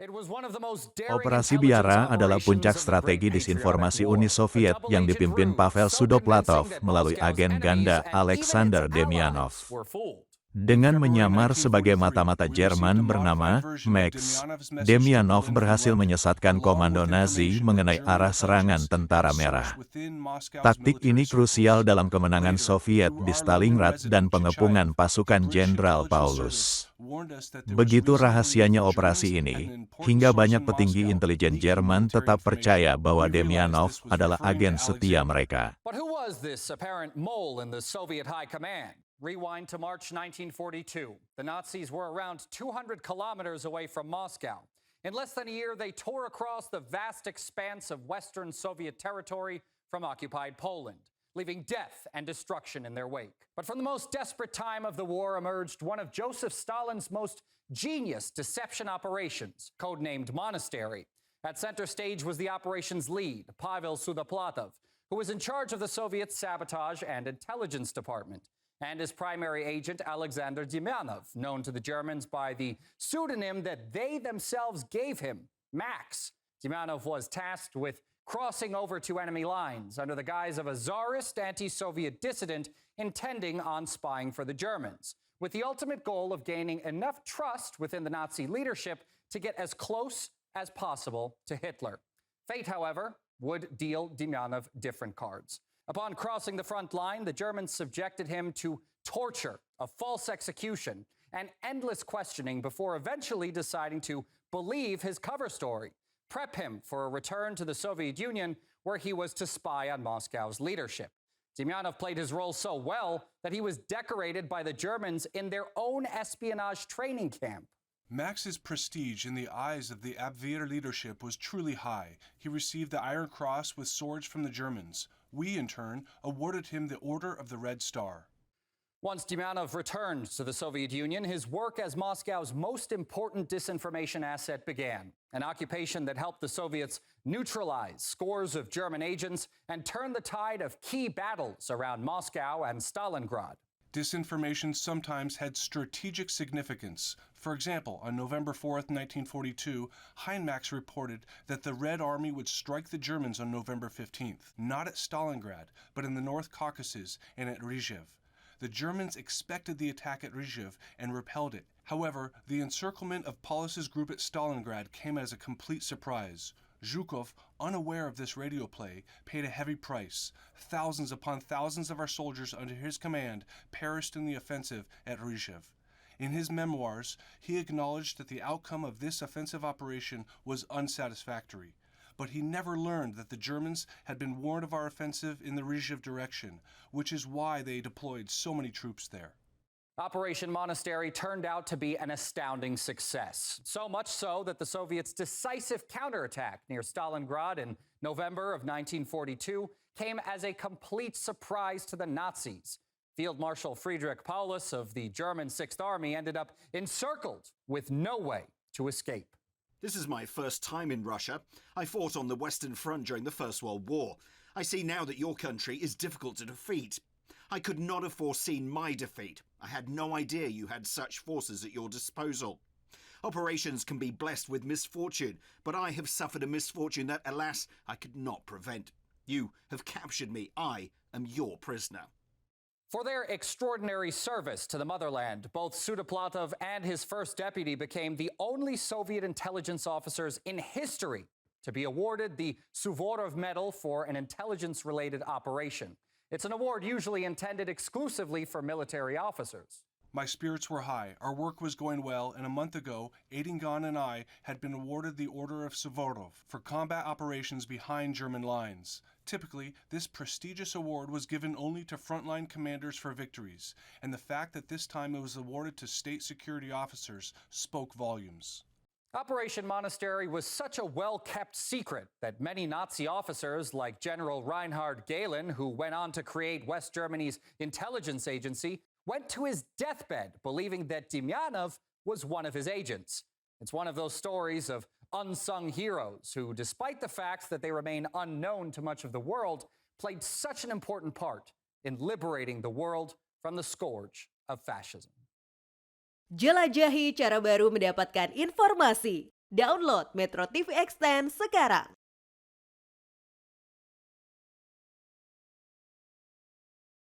Operasi Biara adalah puncak strategi disinformasi Uni Soviet yang dipimpin Pavel Sudoplatov melalui agen Ganda Alexander Demyanov. Dengan menyamar sebagai mata-mata Jerman bernama Max, Demyanov berhasil menyesatkan komando Nazi mengenai arah serangan Tentara Merah. Taktik ini krusial dalam kemenangan Soviet di Stalingrad dan pengepungan pasukan Jenderal Paulus. Begitu rahasianya operasi ini, hingga banyak petinggi intelijen Jerman tetap percaya bahwa Demyanov adalah agen setia mereka. Rewind to March 1942. The Nazis were around 200 kilometers away from Moscow. In less than a year, they tore across the vast expanse of Western Soviet territory from occupied Poland, leaving death and destruction in their wake. But from the most desperate time of the war emerged one of Joseph Stalin's most genius deception operations, codenamed Monastery. At center stage was the operation's lead, Pavel Sudoplatov, who was in charge of the Soviet sabotage and intelligence department, and his primary agent, Alexander Demyanov, known to the Germans by the pseudonym that they themselves gave him, Max. Demyanov was tasked with crossing over to enemy lines under the guise of a czarist anti-Soviet dissident intending on spying for the Germans, with the ultimate goal of gaining enough trust within the Nazi leadership to get as close as possible to Hitler. Fate, however, would deal Demyanov different cards. Upon crossing the front line, the Germans subjected him to torture, a false execution, and endless questioning before eventually deciding to believe his cover story, prep him for a return to the Soviet Union where he was to spy on Moscow's leadership. Demyanov played his role so well that he was decorated by the Germans in their own espionage training camp. Max's prestige in the eyes of the Abwehr leadership was truly high. He received the Iron Cross with swords from the Germans. We, in turn, awarded him the Order of the Red Star. Once Demyanov returned to the Soviet Union, his work as Moscow's most important disinformation asset began, an occupation that helped the Soviets neutralize scores of German agents and turn the tide of key battles around Moscow and Stalingrad. Disinformation sometimes had strategic significance. For example, on November 4th, 1942, Heinmax reported that the Red Army would strike the Germans on November 15th, not at Stalingrad, but in the North Caucasus and at Rizhev. The Germans expected the attack at Rizhev and repelled it. However, the encirclement of Paulus's group at Stalingrad came as a complete surprise. Zhukov, unaware of this radio play, paid a heavy price. Thousands upon thousands of our soldiers under his command perished in the offensive at Rizhev. In his memoirs, he acknowledged that the outcome of this offensive operation was unsatisfactory. But he never learned that the Germans had been warned of our offensive in the Rizhev direction, which is why they deployed so many troops there. Operation Monastery turned out to be an astounding success. So much so that the Soviets' decisive counterattack near Stalingrad in November of 1942 came as a complete surprise to the Nazis. Field Marshal Friedrich Paulus of the German 6th Army ended up encircled with no way to escape. This is my first time in Russia. I fought on the Western Front during the First World War. I see now that your country is difficult to defeat. I could not have foreseen my defeat. I had no idea you had such forces at your disposal. Operations can be blessed with misfortune, but I have suffered a misfortune that, alas, I could not prevent. You have captured me. I am your prisoner. For their extraordinary service to the motherland, both Sudoplatov and his first deputy became the only Soviet intelligence officers in history to be awarded the Suvorov Medal for an intelligence-related operation. It's an award usually intended exclusively for military officers. My spirits were high, our work was going well, and a month ago, Agen Ganda and I had been awarded the Order of Suvorov for combat operations behind German lines. Typically, this prestigious award was given only to frontline commanders for victories, and the fact that this time it was awarded to state security officers spoke volumes. Operation Monastery was such a well-kept secret that many Nazi officers like General Reinhard Gehlen, who went on to create West Germany's intelligence agency, went to his deathbed believing that Demyanov was one of his agents. It's one of those stories of unsung heroes who, despite the fact that they remain unknown to much of the world, played such an important part in liberating the world from the scourge of fascism. Jelajahi cara baru mendapatkan informasi. Download MetroTV Extend sekarang.